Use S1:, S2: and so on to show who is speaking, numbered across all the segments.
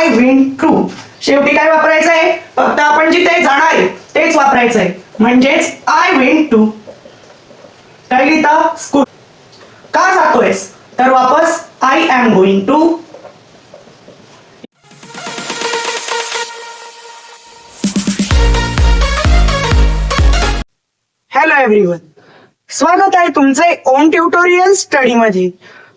S1: I went to. शेवटी काय वापरायचं आहे, फक्त आपण जिथे जाणार आहे तेच वापरायचं आहे. म्हणजेच आय वेंट टू. काय लिहिता, स्कूल. का जातोयस, तर वापस I am going to. Hello everyone, स्वागत आहे तुमचे ओन ट्युटोरियल स्टडी मध्ये.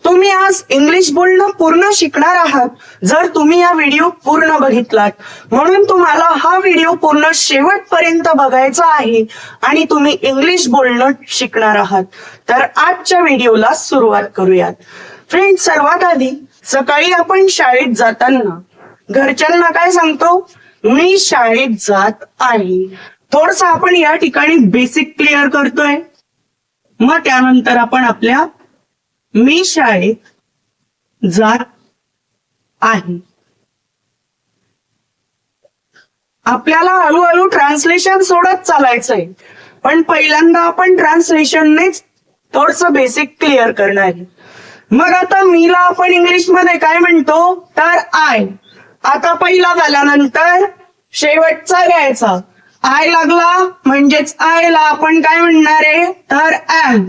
S1: तुम्ही आज इंग्लिश बोलणं पूर्ण शिकणार आहात जर तुम्ही हा व्हिडिओ पूर्ण बघितलात. म्हणून तुम्हाला हा व्हिडिओ पूर्ण शेवटपर्यंत बघायचा आहे आणि तुम्ही इंग्लिश बोलणं शिकणार आहात. तर आजच्या व्हिडिओला सुरुवात करूयात. फ्रेंड्स, सर्वात आधी सकाळी आपण शाळेत जाताना घरच्यांना काय सांगतो, मी शाळेत जात आहे. थोडस आपण या ठिकाणी बेसिक क्लिअर करतोय. मग त्यानंतर आपण आपल्या मी शाळेत जात आहे. आपल्याला हळूहळू ट्रान्सलेशन सोडत चालायचंय, पण पहिल्यांदा आपण ट्रान्सलेशननेच थोडस बेसिक क्लिअर करणार आहे. मग आता मीला आपण इंग्लिश मध्ये काय म्हणतो, तर आय. आता पहिला झाल्यानंतर शेवटचा घ्यायचा. आय लागला म्हणजेच आय ला आपण काय म्हणणार आहे, तर एम.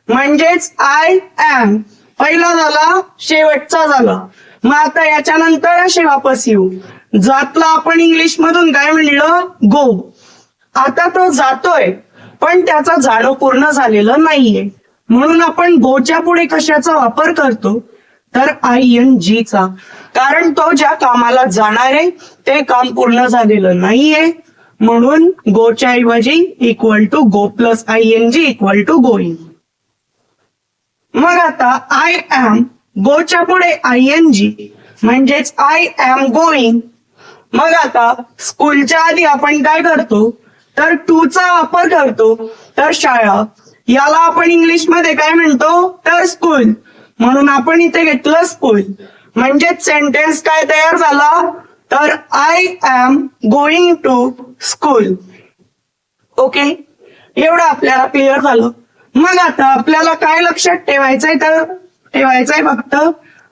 S1: म्हणजेच आय एम. पहिला झाला, शेवटचा झाला. मग आता याच्यानंतर असे वापस येऊ. जातला आपण इंग्लिश मधून काय म्हणलं, गो. आता तो जातोय पण त्याचा जाणं पूर्ण झालेलं नाहीये, म्हणून आपण गोच्या पुढे कशाचा वापर करतो, तर ING चा. कारण तो ज्या कामाला जाणार आहे ते काम पूर्ण झालेलं नाहीये, म्हणून गोच्या ऐवजी equal to go plus ING equal to going. मग आता आय एम, गोच्या पुढे ING म्हणजेच आय एम गोईंग. मग आता स्कूलच्या आधी आपण काय करतो, तर टू चा वापर करतो. तर शाळा, याला आपण इंग्लिश मध्ये काय म्हणतो, तर स्कूल. म्हणून आपण इथे घेतलं स्कूल. म्हणजेच सेंटेन्स काय तयार झाला, तर I am going to school. Okay, एवढं आपल्याला क्लिअर झालं. मग आता आपल्याला काय लक्षात ठेवायचंय, तर ठेवायचंय फक्त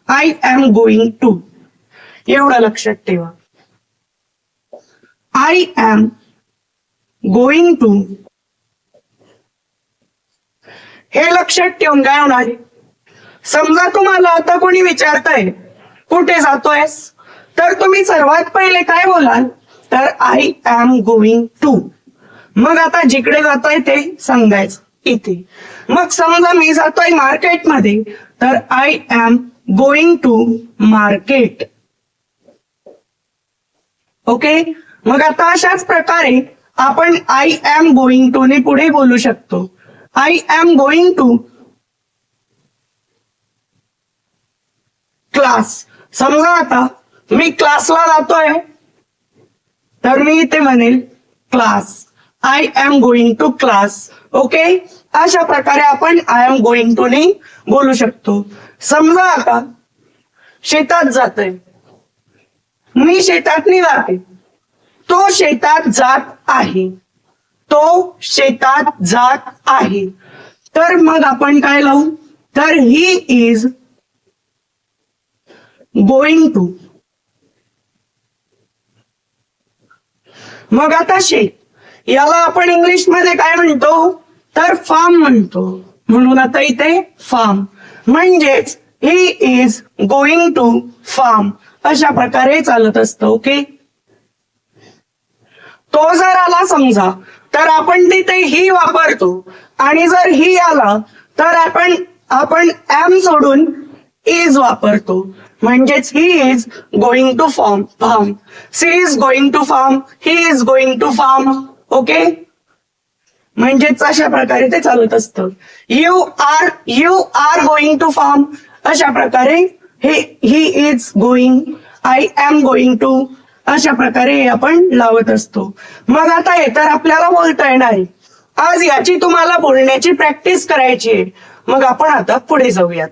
S1: आय एम गोइंग टू. एवढं लक्षात ठेवा, आय एम गोइंग टू. हे लक्षात ठेवून काय होणार, समजा तुम्हाला आता कोणी विचारतंय कुठे जातोयस, तर तुम्ही सर्वात पहिले काय बोलाल, तर आय एम गोइंग टू. मग आता जिकडे जातोय ते सांगायचं इथे. मग समजा मी जातोय मार्केटमध्ये, तर I am going to market. Okay, मग आता अशाच प्रकारे आपण आय एम गोइंग टू ने पुढे बोलू शकतो. I am going to class. समजा आता मी क्लासला जातोय, तर मी इथे म्हणेल class. I am going to class. Okay, अशा प्रकारे आपण आय एम गोइंग टू ने बोलू शकतो. समजा आता शेतात जातोय, मी शेतात नाही जाते, तो शेतात जात आहे. तो शेतात जात आहे. तर मग आपण काय लावू, तर ही इज गोइंग टू. मग आता शेत, याला आपण इंग्लिश मध्ये काय म्हणतो, तर फार्म म्हणतो. म्हणून आता इथे फार्म. म्हणजेच he is going to farm. अशा प्रकारे चालत असतं. ओके, तो जर आला समजा, तर आपण तिथे ही वापरतो. आणि जर ही आला तर आपण एम सोडून इज वापरतो. म्हणजेच he is going to farm. She is going to farm. He is going to farm. Okay, म्हणजेच अशा प्रकारे ते चालत असतं. You are going to farm. अशा प्रकारे he is going, I am going to. अशा प्रकारे आपण लावत असतो. मग आता हे तर आपल्याला बोलता येणार आहे. आज याची तुम्हाला बोलण्याची प्रॅक्टिस करायची आहे. मग आपण आता पुढे जाऊयात.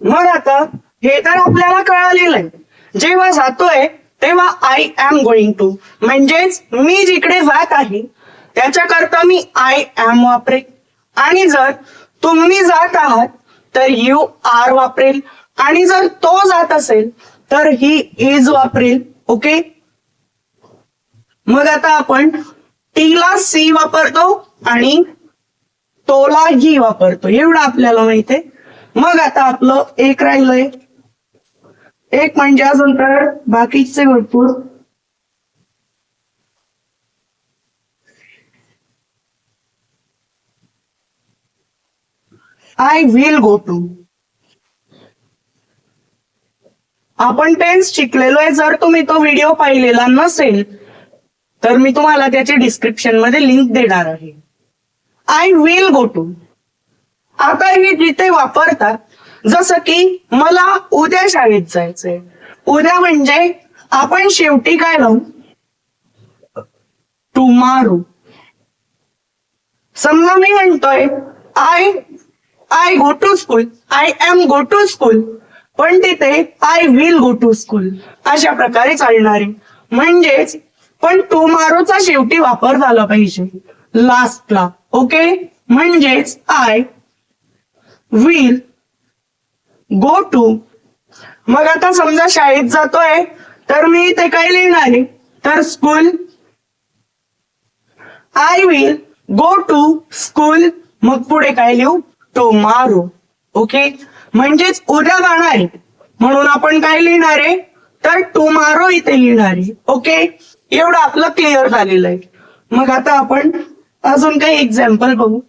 S1: मग आता हे तर आपल्याला कळालेलं आहे. जेव्हा जातोय तेव्हा आय एम गोइंग टू. म्हणजेच मी जिकडे जात आहे त्याच्याकरता मी आय एम वापरे. आणि जर तुम्ही जात आहात तर यू आर वापरेल, आणि जर तो जात असेल तर ही इज वापरेल. ओके, मग आता आपण टीला सी वापरतो आणि तोला ही वापरतो, एवढं आपल्याला माहितीये. मग आता आपलं एक राहिलंय, एक म्हणजे अजून तर बाकीचे भरपूर. I will go to. आपण टेन्स शिकलेलो आहे. जर तुम्ही तो व्हिडिओ पाहिलेला नसेल तर मी तुम्हाला त्याची डिस्क्रिप्शन मध्ये लिंक देणार आहे. I will go to. आता हे जिथे वापरतात, जसं की मला उद्या शाळेत जायचंय. उद्या म्हणजे आपण शेवटी काय लावू, टुमारो. समजा मी म्हणतोय I I go to school, I am go to school, पण तिथे I will go to school अशा प्रकारे चालणार आहे. म्हणजेच पण टुमारोचा शेवटी वापर झाला पाहिजे लास्टला. ओके, म्हणजेच आय विल गो टू. मग आता समजा शाळेत जातोय तर मी ते काय लिहिणार आहे, तर school. I will go to school, मग पुढे काय लिहू, टुमारो. ओके, म्हणजेच उद्या जाणार आहे म्हणून आपण काय लिहिणार आहे, तर टुमारो इथे लिहिणार आहे. ओके, एवढं आपलं क्लिअर झालेलं आहे. मग आता आपण अजून काही एक्झाम्पल बघू.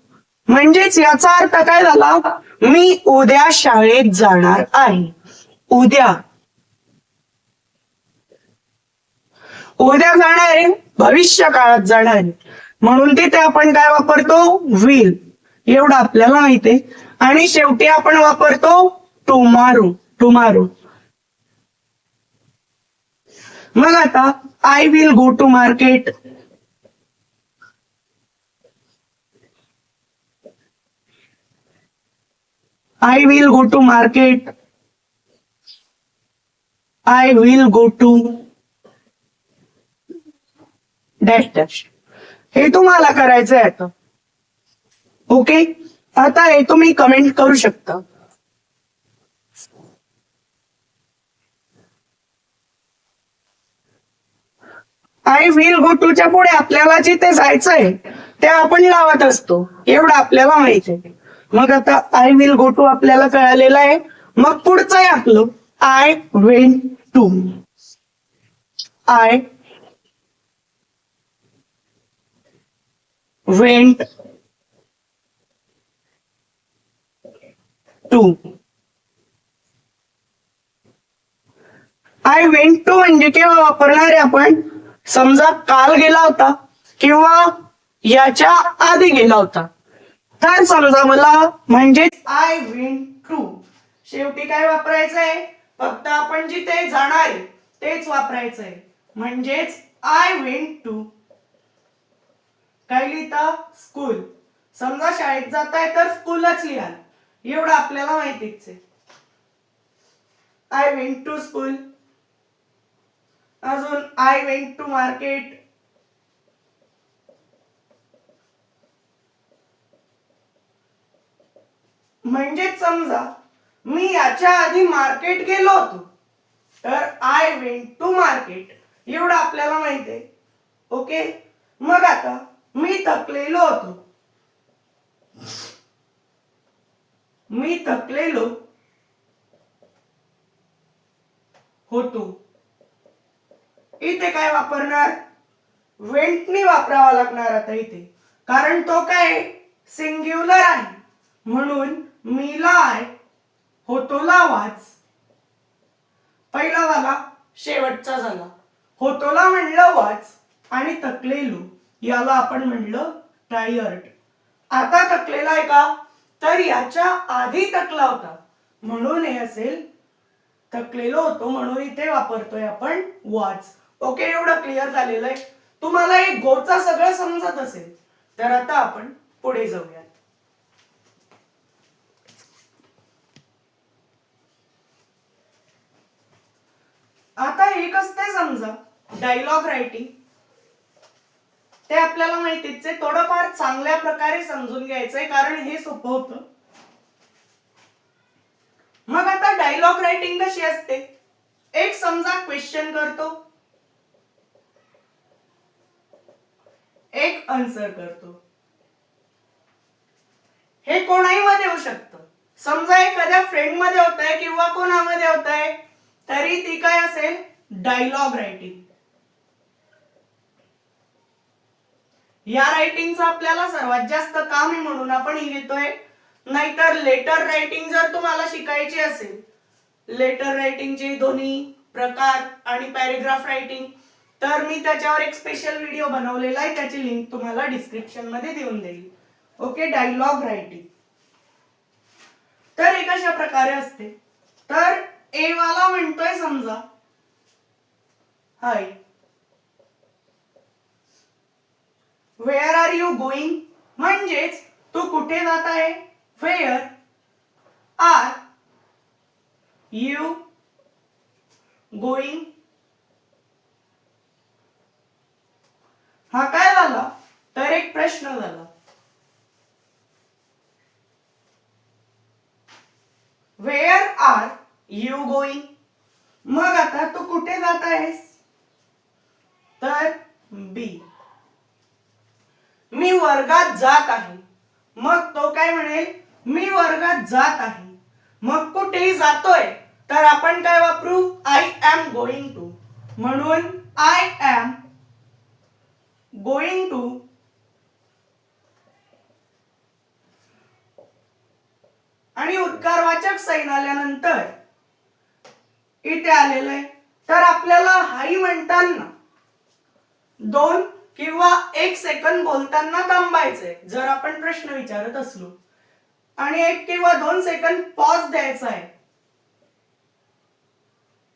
S1: म्हणजेच याचा अर्थ काय झाला, मी उद्या शाळेत जाणार आहे. उद्या उद्या जाणार आहे, भविष्य काळात जाणार आहे, म्हणून तिथे आपण काय वापरतो, विल. एवढं आपल्याला माहितीये. आणि शेवटी आपण वापरतो टुमारो. टुमारो. मग आता I will go to market. I will go to market. I will go to dash dash. हे तुम्हाला करायचंय आता. ओके, आता हे तुम्ही कमेंट करू शकता. आय विल गो टूच्या पुढे आपल्याला जिथे जायचंय ते आपण लावत असतो, एवढं आपल्याला माहित आहे. मग आता आय विल गो टू आपल्याला कळालेलं आहे. मग पुढचं आहे आपलं I went to. I went to. I went to म्हणजे केव्हा वापरणार आहे आपण, समजा काल गेला होता किंवा याच्या आधी गेला होता. तर समजा मला म्हणजे आय वेंट टू शेवटी काय वापरायचंय, फक्त आपण जिथे जाणार आहे तेच वापरायचंय. म्हणजेच आय वेंट टू काय लिहिता, स्कूल. समजा शाळेत जाताय तर स्कूलच लिहा, एवढं आपल्याला माहितीच आहे. I went to school. अजून आय वेंट टू मार्केट. म्हणजेच समजा मी याच्या आधी मार्केट गेलो होतो तर आय वेंट टू मार्केट, एवढं आपल्याला माहिती आहे. ओके, मग आता मी थकलेलो होतो. मी थकलेलो होतो. इथे काय वापरणार, वेंटनी वापरावा लागणार आता इथे, कारण तो काय सिंग्युलर आहे. म्हणून मीला आय, होतोला वाच. पहिला वाला शेवटचा झाला. होतोला म्हणलं वाच आणि थकलेलो याला आपण म्हणलं टायर्ड. आता थकलेला आहे का, तर याच्या आधी थकला होता म्हणून हे असेल थकलेलो होतो, म्हणून इथे वापरतोय आपण वाच. ओके, एवढं क्लिअर झालेलं आहे. तुम्हाला एक गोचा सगळं समजत असेल तर आता आपण पुढे जाऊया. आता एक असते समजा डायलॉग रायटिंग, ते आपल्याला माहितीच आहे. थोडंफार चांगल्या प्रकारे समजून घ्यायचंय कारण हे सोपं होतं. डायलॉग रायटिंग कशी असते, एक समजा क्वेश्चन करतो, एक आन्सर करतो. हे कोणाही मध्ये होऊ शकतं. समजा एखाद्या फ्रेंड मध्ये होत आहे किंवा कोणामध्ये होत आहे, तरी ती काय असेल, डायलॉग रायटिंग. या रायटिंगचं आपल्याला सर्वात जास्त काम आहे म्हणून आपण ही घेतोय. नाहीतर लेटर रायटिंग जर तुम्हाला शिकायची असेल, लेटर रायटिंगचे दोन्ही प्रकार आणि पॅरेग्राफ रायटिंग, तर मी त्याच्यावर एक स्पेशल व्हिडिओ बनवलेला आहे, त्याची लिंक तुम्हाला डिस्क्रिप्शन मध्ये देऊन देईल. ओके. डायलॉग रायटिंग तर हे कशा प्रकारे असते, तर ए वाला म्हणतोय समजा हाय, वेअर आर यू गोइंग, म्हणजेच तू कुठे जात आहे. वेअर आर यू गोइंग, हा काय झाला, तर एक प्रश्न झाला. वेअर आर यू गोइंग, मग आता तू कुठे जात आहेस, तर बी. मी वर्गात जात आहे, मग तो काय म्हणेल, मी वर्गात जात आहे. मग कुठेही जातोय तर आपण काय वापरू, आय एम गोइंग टू. म्हणून आय एम गोइंग टू आणि उद्गारवाचक साइन आल्यानंतर इथे आलेलं आहे. तर आपल्याला हाई म्हणताना 2 किंवा 1 सेकंद बोलताना थांबायचंय जर आपण प्रश्न विचारत असलो, आणि 1 किंवा 2 सेकंद पॉज द्यायचा आहे.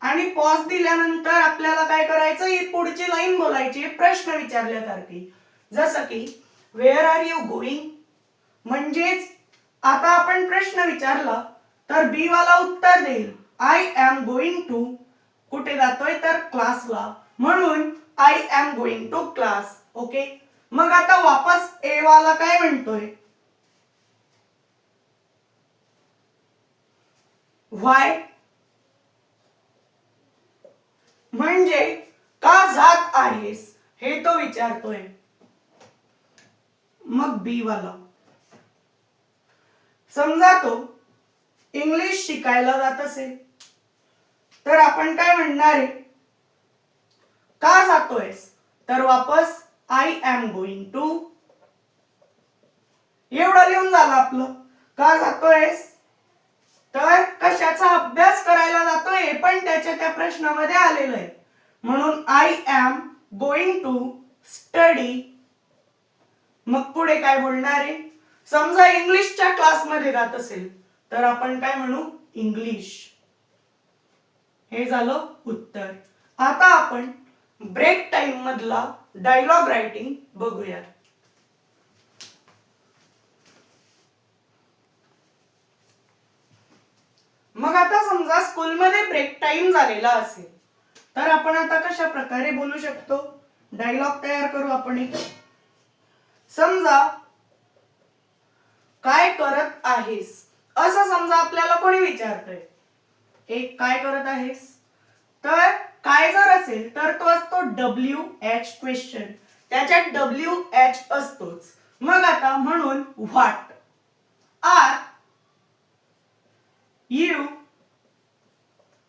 S1: आणि पॉज दिल्यानंतर आपल्याला काय करायचं, ही पुढची लाईन बोलायची प्रश्न विचारल्यासारखी. जसं की वेअर आर यू गोइंग, म्हणजेच आता आपण प्रश्न विचारला तर बी वाला उत्तर देईल, आय एम गोइंग टू. कुठे जातोय, तर क्लासला, म्हणून I am going to class. Okay. मग आता वापस ए वाला काय म्हणतोय, व्हाय, म्हणजे का जात आहेस हे तो विचारतोय. मग बी वाला, समजा तो इंग्लिश शिकायला जात असेल तर आपण काय म्हणणार आहे, का जातोयस, तर वापस आय एम गोइंग टू. एवढं लिहून झालं आपलं. का जातोयस, तर कशाचा अभ्यास करायला जातोय हे पण त्याच्या त्या प्रश्नामध्ये आलेलं आहे. म्हणून I am going to study. मग पुढे काय बोलणार आहे, समजा इंग्लिशच्या क्लासमध्ये जात असेल तर आपण काय म्हणू, इंग्लिश. हे झालं उत्तर. आता आपण ब्रेक टाइम मधला डायलॉग रायटिंग बघूया. मग आता समजा स्कूलमध्ये ब्रेक टाइम झालेला असेल तर आपण आता कशा प्रकारे बोलू शकतो, डायलॉग तयार करू आपण एक. समजा काय करत आहेस, असं समजा आपल्याला कोणी विचारतंय, एक काय करत आहेस, तर काय जर असेल तर तो असतो WH क्वेश्चन, त्याच्यात WH असतोच. मग आता म्हणून व्हॉट आर यू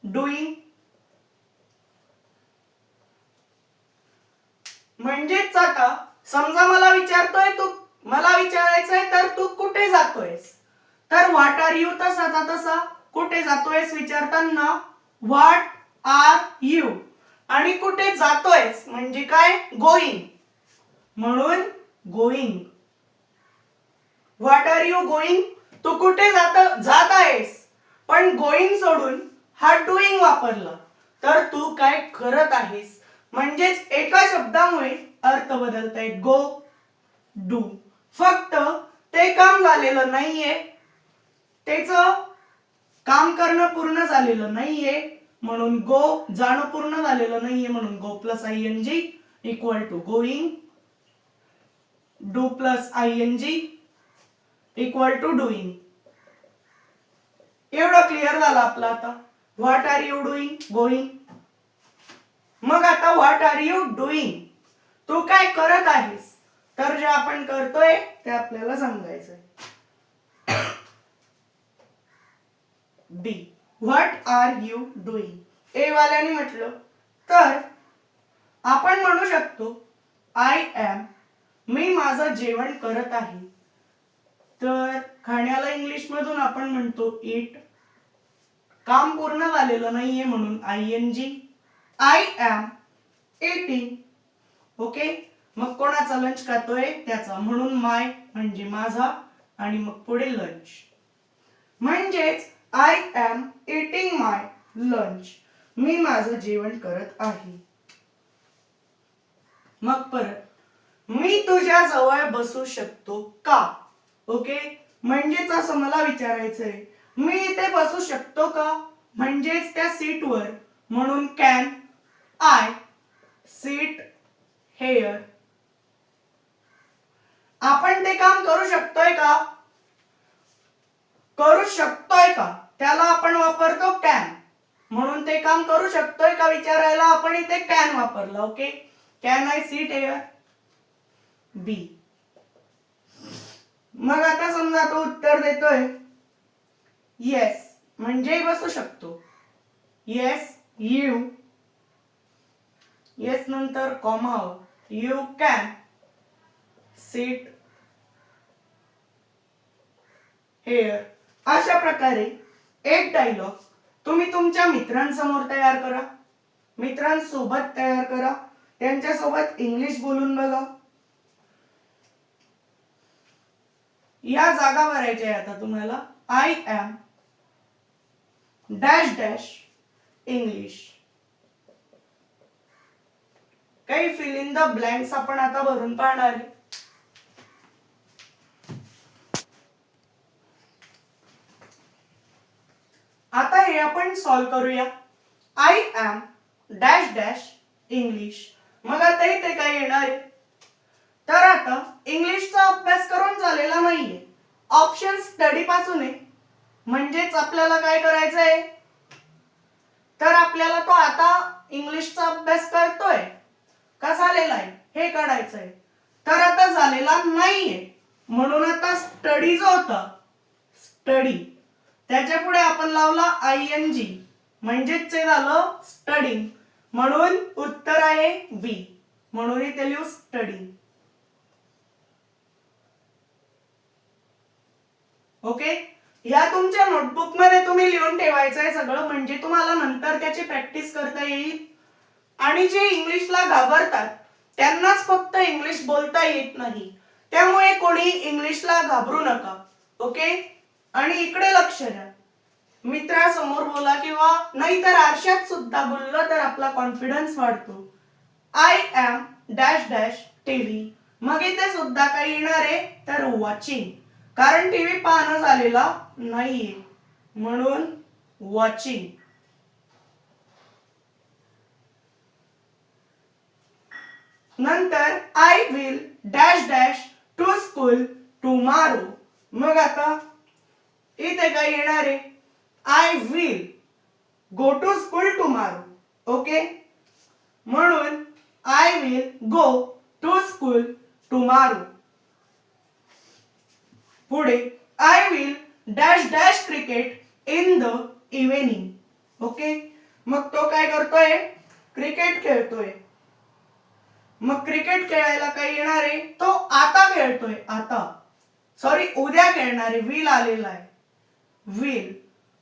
S1: डुईंग, म्हणजेच आता समजा मला विचारायचंय तर तू कुठे जातोयस, तर व्हॉट आर यू तसाचा तसा कुठे जातोयस विचारताना व्हॉट आर यू, आणि कुठे जातोयस म्हणजे काय, गोइंग, म्हणून going. What are you going, तू कुठे जात आहेस, पण गोइंग सोडून हा डुईंग वापरला तर तू काय करत आहेस. म्हणजेच एका शब्दामुळे अर्थ बदलतायत, गो, डू. फक्त ते काम झालेलं नाहीये, त्याचं काम करणं पूर्ण झालेलं नाहीये, म्हणून गो, जाणं पूर्ण झालेलं नाहीये, म्हणून go plus ING equal to going, do plus ING equal to doing. एवढं क्लिअर झालं आपलं आता. What are you doing, going. मग आता व्हॉट आर यू डुईंग, तू काय करत आहेस. तर जे आपण करतोय ते आपल्याला सांगायचंय. बी, व्हॉट आर यू डुईंग. ए वाल्याने म्हटलं तर आपण म्हणू शकतो आय एम, मी माझं जेवण करत आहे. तर खाण्याला इंग्लिश मधून आपण म्हणतो इट. काम पूर्ण झालेलं नाहीये म्हणून ING. I am eating. Okay, मग कोणाचा लंच खातोय त्याचा, म्हणून माय म्हणजे माझा आणि मग पुढे लंच. म्हणजेच I am eating my lunch, मी माझं जेवण करत आहे. मग परत, मी तुझ्या जवळ बसू शकतो का. ओके, म्हणजेच असं मला विचारायचंय, मी इथे बसू शकतो का, म्हणजेच त्या सीटवर, म्हणून कॅन आय सीट हेअर. आपण ते काम करू शकतोय का, करू शकतोय का, त्याला आपण वापरतो कॅन. म्हणून ते काम करू शकतोय का विचारायला आपण इथे कॅन वापरला. Okay, can I seat here. B, मग आता समजा तो उत्तर देतोय येस, म्हणजे बसू शकतो. येस यू, येस नंतर comma, you can seat hair. अशा प्रकारे एक डायलॉग तुम्ही तुमच्या मित्रांसमोर तयार करा, मित्रांसोबत तयार करा, त्यांच्यासोबत इंग्लिश बोलून बघा. या जागा भरायच्या आता तुम्हाला. I am dash dash English. काही फिल इन द ब्लँक्स आपण आता भरून पाहणार आहे. आता हे आपण सॉल्व करूया. I am dash dash English. मग आता इथे काय येणार आहे, तर आता इंग्लिशचा अभ्यास करून झालेला नाहीये, ऑप्शन स्टडी पासून आहे. म्हणजेच आपल्याला काय करायचं आहे, तर आपल्याला तो आता इंग्लिशचा अभ्यास करतोय का झालेला आहे हे काढायचं आहे. तर आता झालेला नाहीये, म्हणून आता स्टडी जो होता स्टडी, त्याच्या पुढे आपण लावला ING, म्हणजेच ते झालं स्टडिंग. म्हणून उत्तर आहे बी, म्हणून इथे लिहू स्टडिंग. ओके, या तुमच्या नोटबुक मध्ये तुम्ही लिहून ठेवायचंय सगळं, म्हणजे तुम्हाला नंतर त्याची प्रॅक्टिस करता येईल. आणि जे इंग्लिशला घाबरतात त्यांनाच फक्त इंग्लिश बोलता येत नाही, त्यामुळे कोणी इंग्लिशला घाबरू नका. ओके, आणि इकडे लक्ष द्या, मित्रासमोर बोला किंवा नाहीतर आरशात सुद्धा बोललं तर आपला कॉन्फिडन्स वाढतो. I am dash dash TV. मग इथे सुद्धा काय येणार आहे, तर वॉचिंग, कारण टीव्ही पाहणं झालेला नाहीये, म्हणून वॉचिंग. नंतर I will dash dash to school tomorrow. मग आता इथे काय येणार आहे, I will go to school tomorrow. Okay, म्हणून I will go to school tomorrow. पुढे I will dash dash cricket in the evening. Okay, मग तो काय करतोय, क्रिकेट खेळतोय. मग क्रिकेट खेळायला काय येणार आहे, तो आता खेळतोय, आता सॉरी उद्या खेळणार आहे, विल आलेला आहे विल.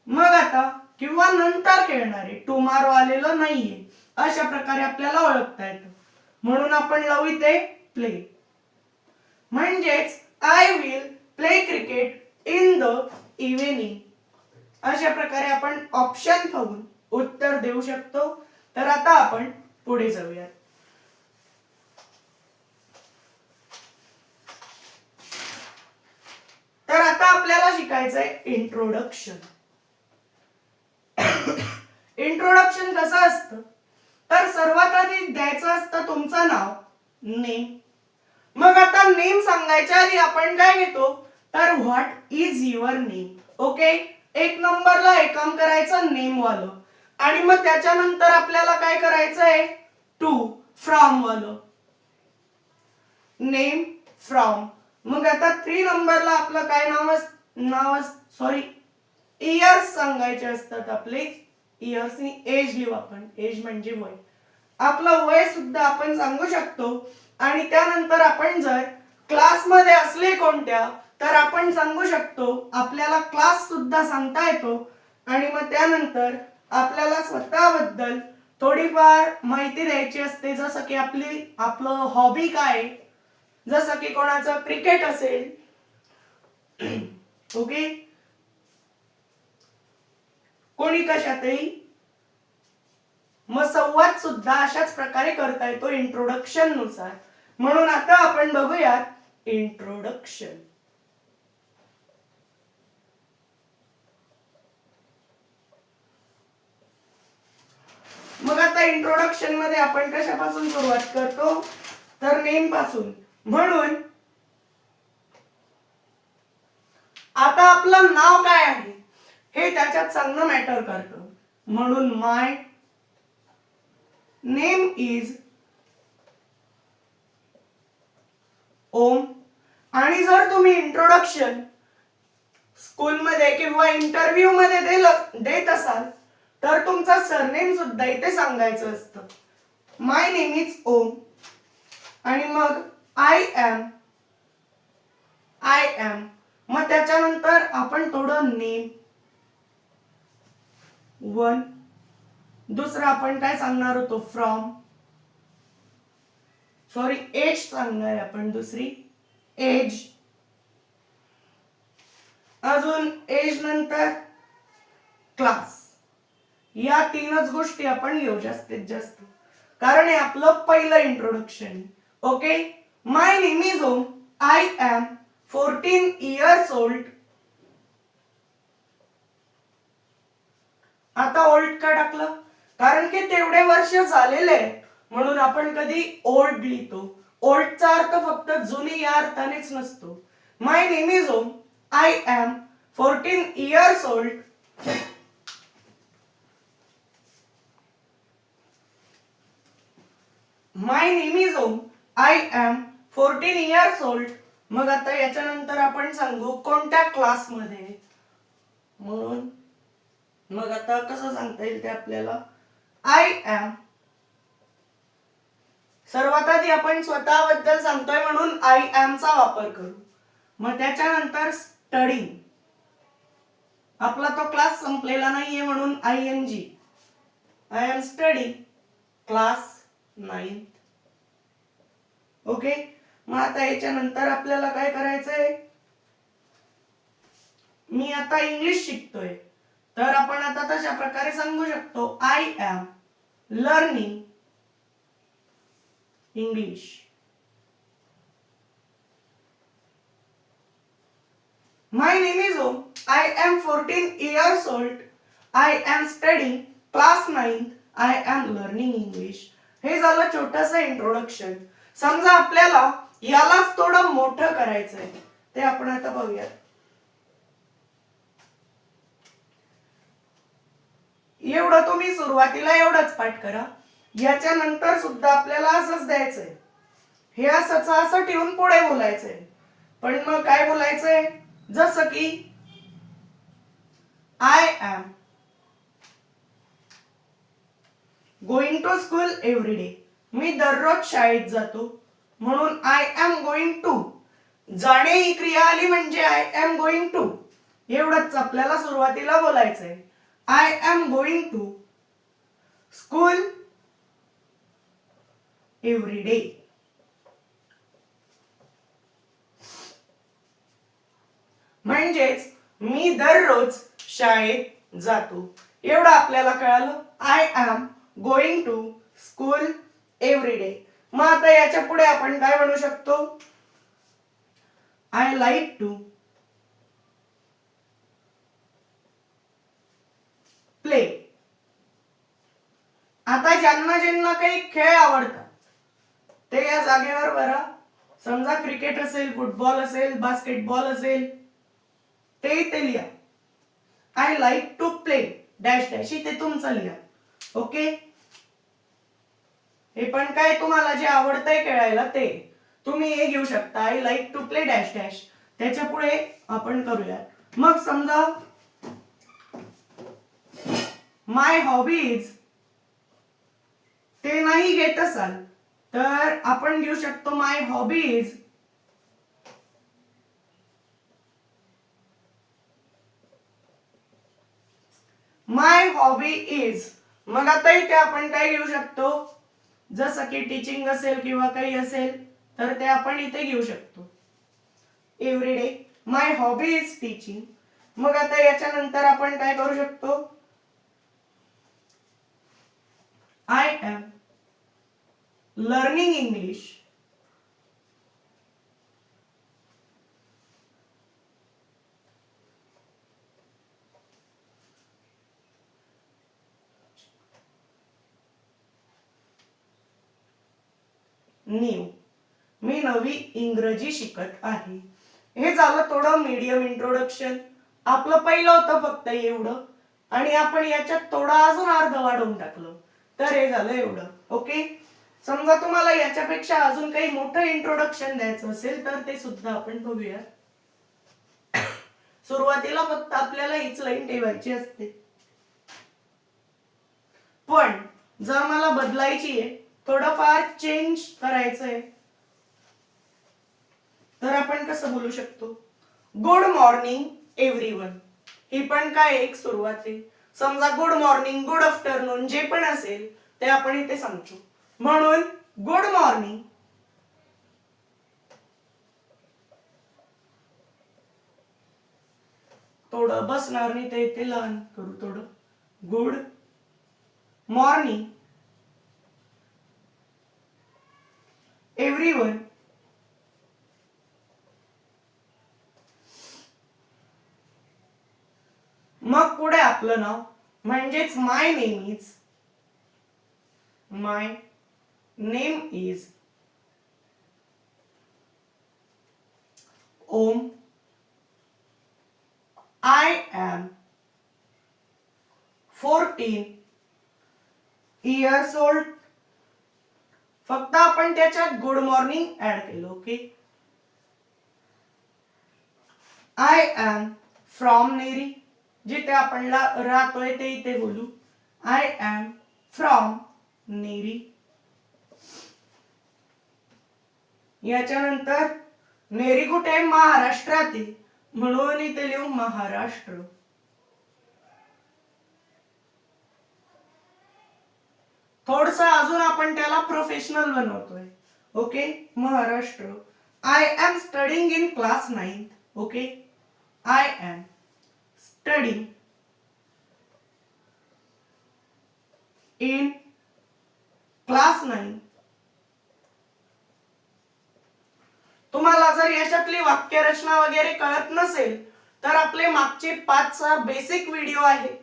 S1: मग आता किंवा नंतर खेळणार आहे, टुमारो आलेलं नाहीये. अशा प्रकारे आपल्याला ओळखता येतं, म्हणून आपण लावू इथे प्ले. म्हणजेच I will play cricket in the evening. अशा प्रकारे आपण ऑप्शन पाहून उत्तर देऊ शकतो. तर आता आपण पुढे जाऊयात. तर आता आपल्याला शिकायचंय इंट्रोडक्शन. इंट्रोडक्शन कसं असतं, तर सर्वात आधी द्यायचं असतं तुमचं नाव, नेम. मग आता नेम सांगायच्या आधी आपण काय घेतो, तर what is your name. Okay, एक नंबरला एक काम करायचं नेम वालं. आणि मग त्याच्यानंतर आपल्याला काय करायचंय, टू फ्रॉम वालं नेम फ्रॉम. मग आता 3 नंबरला आपलं काय नाव सॉरी इयर्स सांगायचे असतात आपले. इयर्सनी एज लिहू आपण, एज म्हणजे वय. आपलं वय सुद्धा आपण सांगू शकतो. आणि त्यानंतर आपण जर क्लासमध्ये असले कोणत्या तर आपण सांगू शकतो. आपल्याला क्लास सुद्धा सांगता येतो. आणि मग त्यानंतर आपल्याला स्वतःबद्दल थोडीफार माहिती द्यायची असते, जसं की आपलं हॉबी काय, जसं की कोणाचं क्रिकेट असेल, ओके, कोणी कशातही. मग संवाद सुद्धा अशाच प्रकारे करता येतो इंट्रोडक्शन नुसार. म्हणून आता आपण बघूयात इंट्रोडक्शन. मग आता इंट्रोडक्शन मध्ये आपण कशापासून सुरुवात करतो, तर नेम पासून. म्हणून आता आपलं नाव काय आहे हे त्याच्यात चांगलं मॅटर करतं. म्हणून माय नेम इज ओम. आणि जर तुम्ही इंट्रोडक्शन स्कूलमध्ये किंवा इंटरव्ह्यू मध्ये देत असाल तर तुमचा सरनेम सुद्धा इथे सांगायचं असतं. माय नेम इज ओम. आणि मग आय एम. मग त्याच्यानंतर आपण थोडं नेम वन. दुसरं आपण काय सांगणार होतो, फ्रॉम सॉरी एज सांगणार आपण, दुसरी एज. अजून एज नंतर क्लास. या 3च गोष्टी आपण लिहू जास्तीत जास्त, कारण हे आपलं पहिलं introduction. Okay. My name is Om. I am 14 years old. आता ओल्ड का टाकलं, कारण की तेवढे वर्ष झालेले आहेत म्हणून आपण कधी ओल्ड लिहितो. ओल्डचा अर्थ फक्त जुनी या अर्थानेच नसतो. My name is Om. I am 14 years old. My name is Om. I am 14 years old. मग आता याच्यानंतर आपण सांगू कोणत्या क्लासमध्ये. म्हणून मग आता कसं सांगता येईल ते आपल्याला, आय एम. सर्वात आधी आपण स्वतःबद्दल सांगतोय म्हणून आय एम चा वापर करू. मग त्याच्यानंतर स्टडी. आपला तो क्लास संपलेला नाहीये म्हणून ING. I am study class 9th. Okay. मग आता याच्यानंतर आपल्याला काय करायचंय, मी आता इंग्लिश शिकतोय तर आपण आता तशा प्रकारे सांगू शकतो, I am learning English. My name is Om. I am 14 years old. I am studying class 9th. I am learning English. हे झालं छोटंसं इंट्रोडक्शन. समजा आपल्याला यालाच थोडं मोठं करायचंय, ते आपण आता बघूयात. एवढं तुम्ही सुरुवातीला एवढंच पाठ करा. याच्यानंतर सुद्धा आपल्याला असंच द्यायचंय. हे असं ठेवून पुढे बोलायचंय. पण मग काय बोलायचंय, जसं की I am going to school every day. मी दररोज शाळेत जातो म्हणून आय एम गोइंग टू. जाणे ही क्रिया आली म्हणजे आय एम गोइंग टू. एवढंच आपल्याला सुरुवातीला बोलायचंय. I am going to school every day. म्हणजेच मी दररोज शाळेत जातो. एवढं आपल्याला कळालं. I am going to school every day. मग आता याच्या पुढे आपण काय म्हणू शकतो, आय लाईक टू प्ले. आता ज्यांना ज्यांना काही खेळ आवडतात ते या जागेवर बरा. समजा क्रिकेट असेल, फुटबॉल असेल, बास्केटबॉल असेल, ते इथे लिहा. I like to play dash dash इथे तुमचं लिहा. ओके, हे पण काय तुम्हाला जे आवडतंय खेळायला ते तुम्ही हे घेऊ शकता. I like to play dash dash. त्याच्या पुढे आपण करूया. मग समजा माय हॉबीज ते नाही घेत असाल तर आपण घेऊ शकतो माय हॉबीज माय हॉबी इज. मग आता इथे आपण काय घेऊ शकतो, जसं की टीचिंग असेल किंवा काही असेल तर ते आपण इथे घेऊ शकतो. Everyday my hobby is teaching. मग आता याच्यानंतर आपण काय करू शकतो, I am learning English. New, मी नवी इंग्रजी शिकत आहे. हे झालं थोडं मीडियम इंट्रोडक्शन. आपलं पहिलं होतं फक्त एवढं आणि आपण याच्यात थोडं अजून अर्ध वाढवून टाकलं, तर हे झालं एवढं. ओके, समजा तुम्हाला याच्यापेक्षा अजून काही मोठं इंट्रोडक्शन द्यायचं असेल तर ते सुद्धा आपण बघूया. सुरुवातीला फक्त आपल्याला हीच लाईन ठेवायची असते, पण जर मला बदलायची आहे, थोडंफार चेंज करायचंय, तर आपण कसं बोलू शकतो, गुड मॉर्निंग एव्हरीवन. ही पण काय एक सुरुवात आहे. समजा गुड मॉर्निंग, गुड आफ्टरनून जे पण असेल ते आपण इथे सांगतो. म्हणून गुड मॉर्निंग, थोडं बसणार नाही ते इथे लहान करू थोडं. Good morning everyone. मग पुढे आपलं नाव म्हणजेच my name is. My name is Om. I am 14 years old. फक्त आपण त्याच्यात गुड मॉर्निंग ऍड केलं. Okay, I am from Neri. जिथे आपण राहतोय ते इथे बोलू. I am from Neri. याच्यानंतर नेरी कुठे, महाराष्ट्रात आहे, म्हणून इथे लिहू महाराष्ट्र. थोडस अजून आपण त्याला प्रोफेशनल बनवतोय. Okay, Maharashtra. I am studying in class 9. Okay, I am studying in class 9. तुम्हाला जर याच्यातली वाक्यरचना वगैरे कळत नसेल तर आपले मागचे 5 बेसिक व्हिडिओ आहे,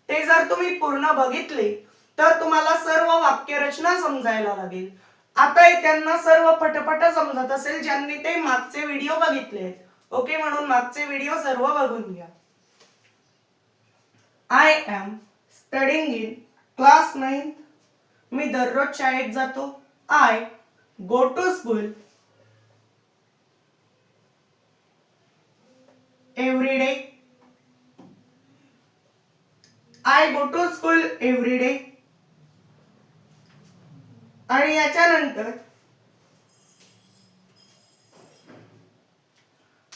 S1: ते जर तुम्ही पूर्ण बघितले तर तुम्हाला सर्व वाक्यरचना समजायला लागेल. आता त्यांना सर्व पटपट समजत असेल ज्यांनी ते मागचे व्हिडिओ बघितले. ओके, म्हणून मागचे व्हिडिओ सर्व बघून घ्या. I am studying in class 9. मी दररोज शाळेत जातो. I go to school every day. I go to school every day. आणि याच्यानंतर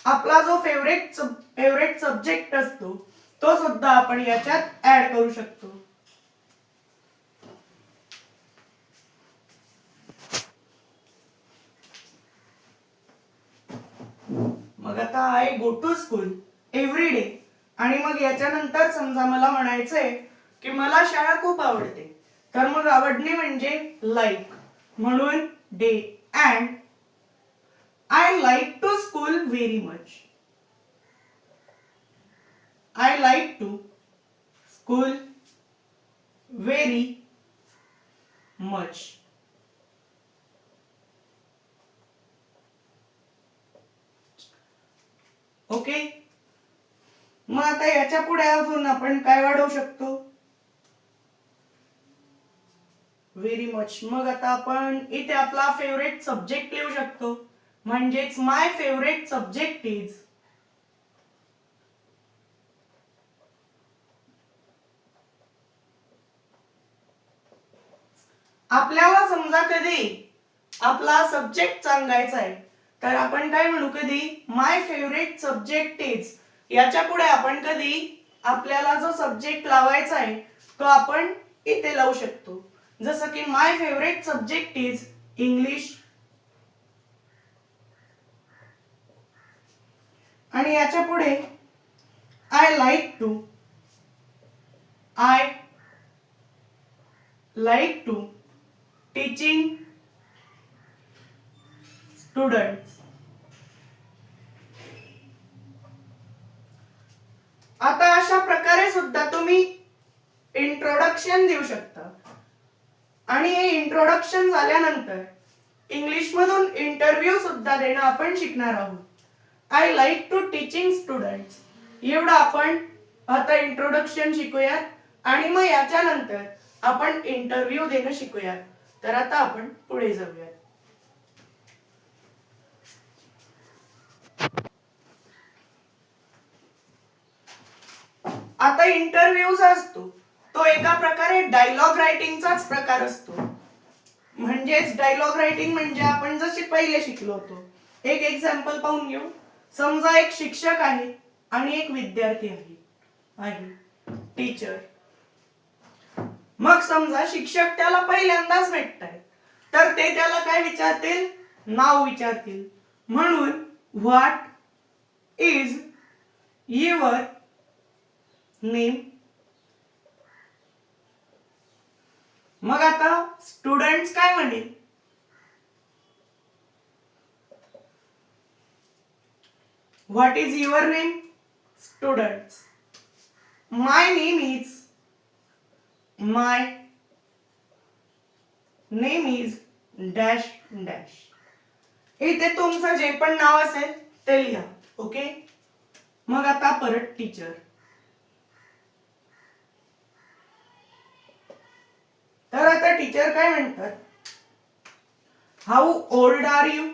S1: आपला जो फेवरेट सब्जेक्ट असतो तो सुद्धा आपण याच्यात ऍड करू शकतो. मग आता I go to school every day. आणि मग याच्यानंतर समजा मला म्हणायचंय की मला शाळा खूप आवडते, तर मग आवडणे म्हणजे लाईक, म्हणून day. And I like to school very much. I like to school very much. Okay, मग आता याच्या पुढे अजून आपण काय वाढवू शकतो, व्हेरी मच. मग आता आपण इथे आपला फेवरेट सब्जेक्ट लिहू शकतो, म्हणजेच माय फेवरेट सब्जेक्ट इज. आपल्याला समजा कधी आपला सब्जेक्ट सांगायचा आहे तर आपण काय म्हणू, कधी माय फेवरेट सब्जेक्ट इज. याच्या पुढे आपण कधी आपल्याला जो सब्जेक्ट लावायचा आहे तो आपण इथे लावू शकतो. जसं की my favourite subject is English. आणि याच्या पुढे I like to teaching students. आता अशा प्रकारे सुद्धा तुम्ही इंट्रोडक्शन देऊ शकता. आणि हे इंट्रोडक्शन झाल्यानंतर इंग्लिश मधून इंटरव्ह्यू सुद्धा देणं आपण शिकणार आहोत. I like to teaching students एवढं आपण आता इंट्रोडक्शन शिकूयात आणि मग याच्यानंतर आपण इंटरव्ह्यू देणं शिकूयात. तर आता आपण पुढे जाऊयात. आता इंटरव्ह्यू जो असतो तो एका प्रकारे डायलॉग रायटिंगचाच प्रकार असतो. म्हणजेच डायलॉग रायटिंग म्हणजे आपण जसे पहिले शिकलो होतो. एक एक्झाम्पल पाहून घेऊ. समजा एक शिक्षक आहे आणि एक विद्यार्थी आहे टीचर. मग समजा शिक्षक त्याला पहिल्यांदाच भेटतायत तर ते त्याला काय विचारतील, नाव विचारतील. म्हणून व्हॉट इज युअर नेम. मग आता स्टुडंट्स काय म्हणेल, what is your name. Students my name is dash dash. इथे तुमचं जे पण नाव असेल ते लिहा. ओके. मग आता परत टीचर. तर आता टीचर काय म्हणतात, how old are you.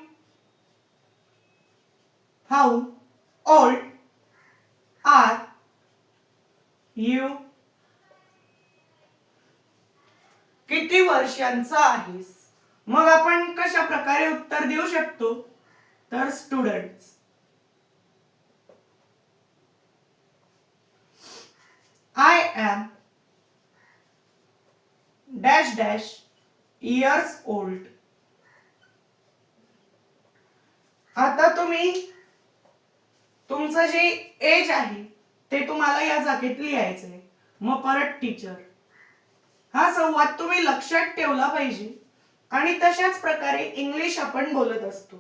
S1: How old are you. किती वर्षांचा आहेस. मग आपण कशा प्रकारे उत्तर देऊ शकतो, तर students I am dash dash years old. आता तुम्ही तुमचं जे एज आहे ते तुम्हाला या जागेत लिहायचंय. मग परत टीचर. हा संवाद तुम्ही लक्षात ठेवला पाहिजे आणि तशाच प्रकारे इंग्लिश आपण बोलत असतो.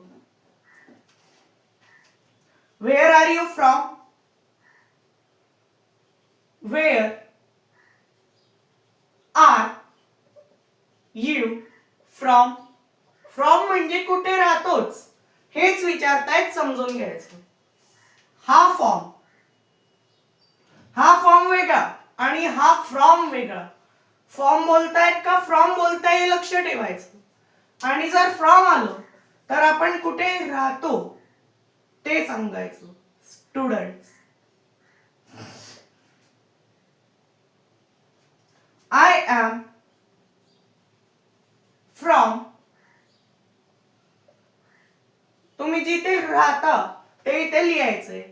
S1: Where are you from. Where are you from. From म्हणजे कुठे राहतोच हेच विचारतायत, समजून घ्यायचं. हा फॉर्म वेगळा आणि हा फ्रॉम वेगळा. फॉर्म बोलतायत का फ्रॉम बोलताय हे लक्ष ठेवायचं. आणि जर फ्रॉम आलं तर आपण कुठे राहतो ते सांगायचं. Students I am from. तुम्ही जिथे राहता ते इथे लिहायचंय.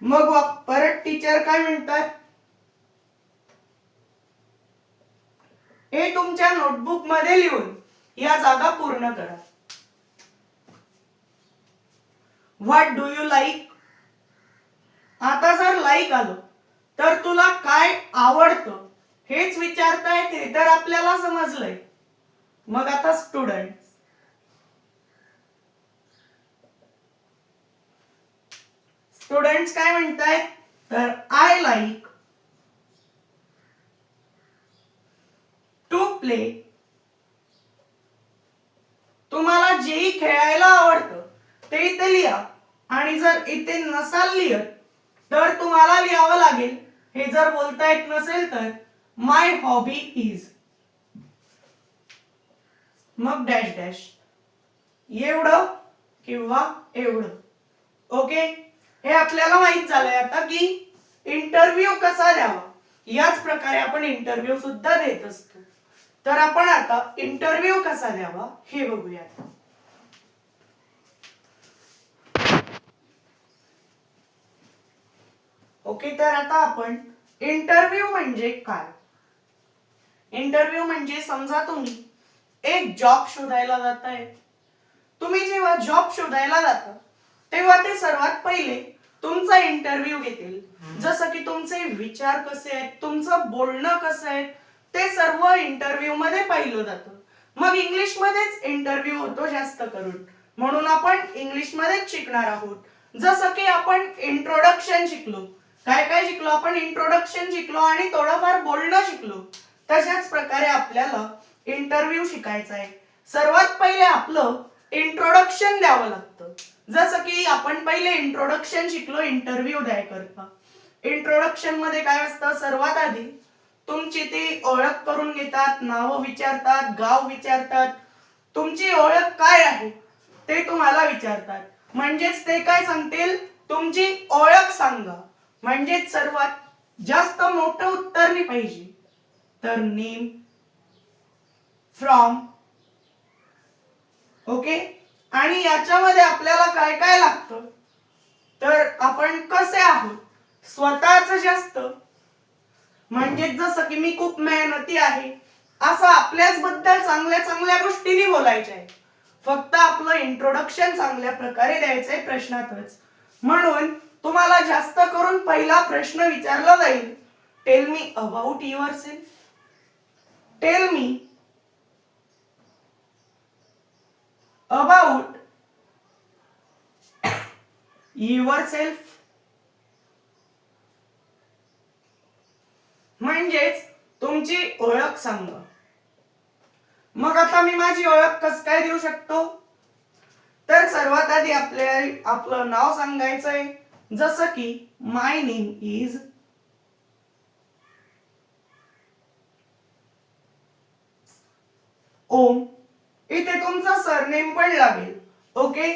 S1: मग परत टीचर काय म्हणतात, हे तुमच्या नोटबुक मध्ये लिहून या जागा पूर्ण करा. What do you like. आता जर लाईक आलं तर तुला काय आवडतं हेच विचारतायत, हे तर आपल्याला समजलंय. मग आता स्टुडंट्स काय म्हणतायत, तर आय लाईक टू प्ले. तुम्हाला जे खेळायला आवडतं ते इथे लिहा. आणि जर इथे नसाल लिहत तर तुम्हाला लिहावं लागेल. हे जर बोलता येत नसेल तर माय हॉबी इज. मग डॅश डॅश, एवढं किंवा एवढं. ओके, हे आपल्याला माहित झालंय आता की इंटरव्ह्यू कसा द्यावा. याच प्रकारे आपण इंटरव्ह्यू सुद्धा देत असतो. तर आपण आता इंटरव्ह्यू कसा द्यावा हे बघूयात. ओके, तर आता आपण इंटरव्ह्यू म्हणजे काय. इंटरव्ह्यू म्हणजे समजा तुम्ही एक जॉब शोधायला जाताय. तुम्ही जेव्हा जॉब शोधायला जाता तेव्हा ते सर्वात पहिले तुमचा इंटरव्ह्यू घेतील. जसं की तुमचे विचार कसे आहेत, तुमचं बोलणं कसं आहे, ते सर्व इंटरव्ह्यू मध्ये पाहिलं जातं. मग इंग्लिश मध्येच इंटरव्ह्यू होतो जास्त करून, म्हणून आपण इंग्लिश मध्येच शिकणार आहोत. जसं की आपण इंट्रोडक्शन शिकलो, काय काय शिकलो आपण, इंट्रोडक्शन शिकलो आणि थोडंफार बोलणं शिकलो. तशाच प्रकारे आपल्याला इंटरव्ह्यू शिकायचा आहे. सर्वात पहिले आपलं इंट्रोडक्शन द्यावं लागतं. जसं की आपण पहिले इंट्रोडक्शन शिकलो इंटरव्ह्यू द्यायकरता. इंट्रोडक्शन मध्ये काय असतं, सर्वात आधी तुमची ती ओळख करून घेतात, नावं विचारतात, गाव विचारतात, तुमची ओळख काय आहे ते तुम्हाला विचारतात. म्हणजेच ते काय सांगतील, तुमची ओळख सांगा. म्हणजेच सर्वात जास्त मोठं उत्तर नाही पाहिजे, तर नेम, फ्रॉम. ओके, आणि याच्यामध्ये आपल्याला काय काय लागतं, तर आपण कसे आहोत स्वतःच जास्त, म्हणजे जसं की मी खूप मेहनती आहे असं आपल्याच बद्दल चांगल्या चांगल्या गोष्टींनी बोलायच्या आहे. फक्त आपलं इंट्रोडक्शन चांगल्या प्रकारे द्यायचंय प्रश्नातच. म्हणून तुम्हाला जास्त करून पहिला प्रश्न विचारला जाईल, tell me about your self. Tell me about your self. म्हणजेच तुमची ओळख सांगा. मग आता मी माझी ओळख कस काय देऊ शकतो, तर सर्वात आधी आपलं नाव सांगायचंय. जसं की माय नेम इज ओम. इथे तुमचा सरनेम पण लागेल. ओके,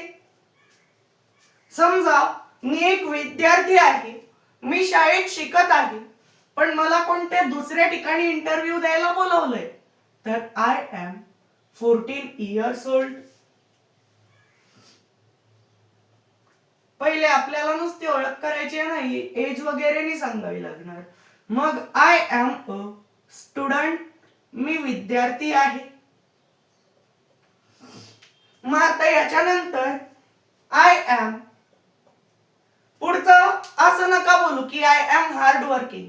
S1: समजा मी एक विद्यार्थी आहे, मी शाळेत शिकत आहे, पण मला कोणत्या दुसऱ्या ठिकाणी इंटरव्ह्यू द्यायला बोलवलंय, तर आय एम 14 इयर्स ओल्ड. पहिले आपल्याला नुसती ओळख करायची नाही, एज वगैरे नाही सांगावी लागणार. मग आय एम अ स्टुडंट, मी विद्यार्थी आहे. मग आता याच्यानंतर आय एम, पुढचं असं नका बोलू की आय एम हार्ड वर्किंग.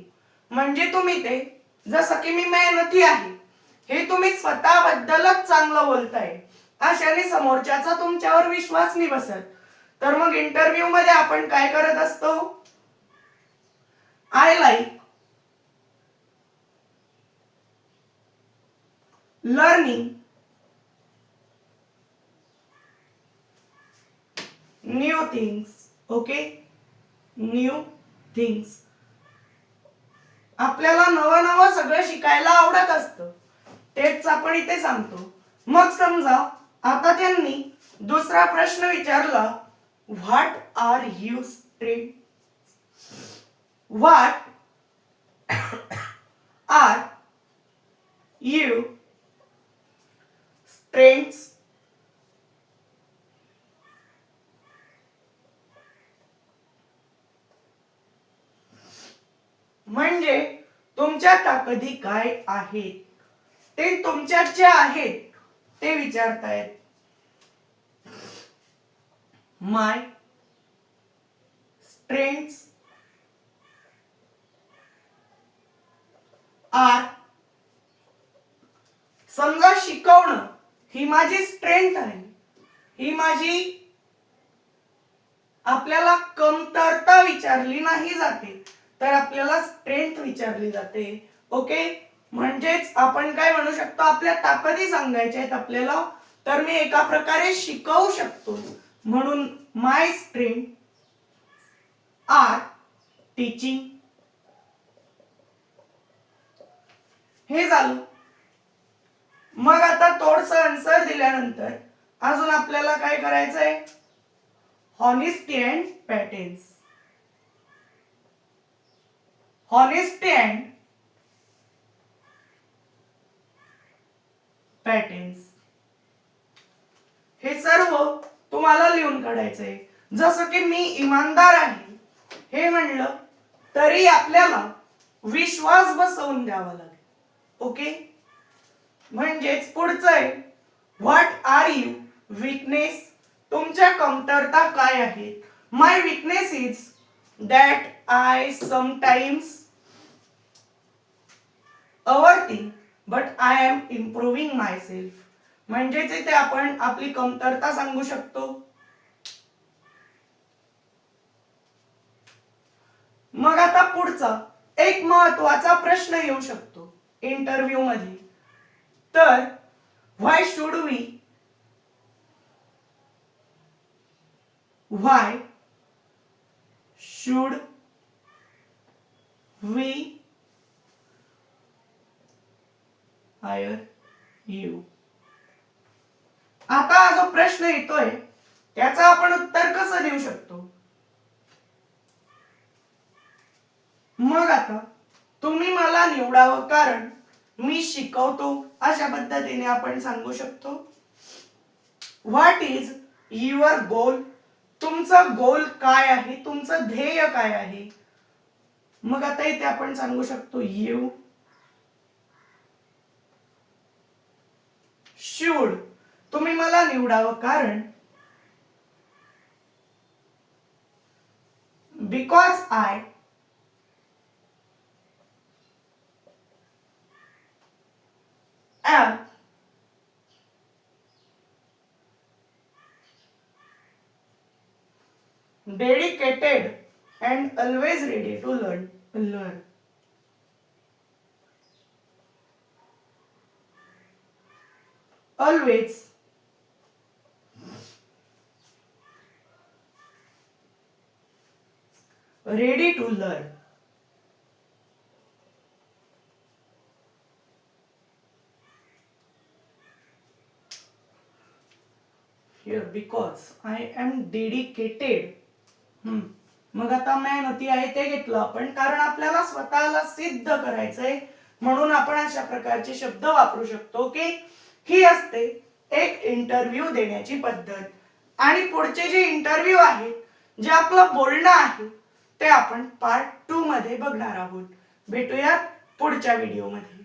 S1: म्हणजे तुम्ही ते, जसं की मी मेहनती आहे, हे तुम्ही स्वतःबद्दलच चांगलं बोलताय. अशाने समोरच्याचा तुमच्यावर विश्वास नाही बसत. तर मग इंटरव्ह्यू मध्ये आपण काय करत असतो, I like learning new things. Okay, new things. आपल्याला नवं नवं सगळं शिकायला आवडत असतं, तेच आपण इथे सांगतो. मग समजा आता त्यांनी दुसरा प्रश्न विचारला, what are you strength. What are you strengths. म्हणजे तुमच्या ताकदी काय आहेत, ते तुमच्यात जे आहेत ते विचारतायत. माय स्ट्रेंथ्स आर, समजा शिकवणं ही माझी स्ट्रेंथ आहे, ही माझी, आपल्याला कमतरता विचारली नाही जाते, तर आपल्याला स्ट्रेंथ विचारली जाते. ओके, म्हणजेच आपण काय म्हणू शकतो, आपल्या ताकदी सांगायच्या आहेत आपल्याला, तर मी एका प्रकारे शिकवू शकतो. म्हणून माय स्ट्रेंथ आर टीचिंग. हे झालं. मग आता थोडस आन्सर दिल्यानंतर अजून आपल्याला काय करायचंय, honesty and patterns. Honesty and patterns हे सर्व तुम्हाला लिहून काढायचंय. जसं की मी इमानदार आहे हे म्हणलं तरी आपल्याला विश्वास बसवून द्यावा लागेल. ओके, म्हणजेच पुढचं आहे, व्हॉट आर यू वीकनेस. तुमच्या कमतरता काय आहेत. My weakness is that I sometimes overthink but I am improving my self. म्हणजेच इथे आपण आपली कमतरता सांगू शकतो. मग आता पुढचा एक महत्वाचा प्रश्न येऊ शकतो इंटरव्ह्यू मध्ये. तर व्हाय शुड वी हायर यू. आता जो प्रश्न येतोय त्याचं आपण उत्तर कसं देऊ शकतो. मग आता तुम्ही मला निवडावं कारण मी शिकवतो अशा पद्धतीने आपण सांगू शकतो. व्हॉट इज युअर गोल. तुमचं गोल काय आहे, तुमचं ध्येय काय आहे. मग आता इथे आपण सांगू शकतो यू शुड. तुम्ही मला निवडावं कारण because I am dedicated and always ready to learn. Always ready to learn. Here because I am dedicated. मग आता मेहनती आहे ते घेतलं आपण कारण आपल्याला स्वतःला सिद्ध करायचंय म्हणून आपण अशा प्रकारचे शब्द वापरू शकतो की ही असते एक इंटरव्ह्यू देण्याची पद्धत. आणि पुढचे जे इंटरव्ह्यू आहेत, जे आपलं बोलणं आहे ते आपण पार्ट 2 मध्ये बघणार आहोत. भेटूयात पुढच्या व्हिडिओमध्ये.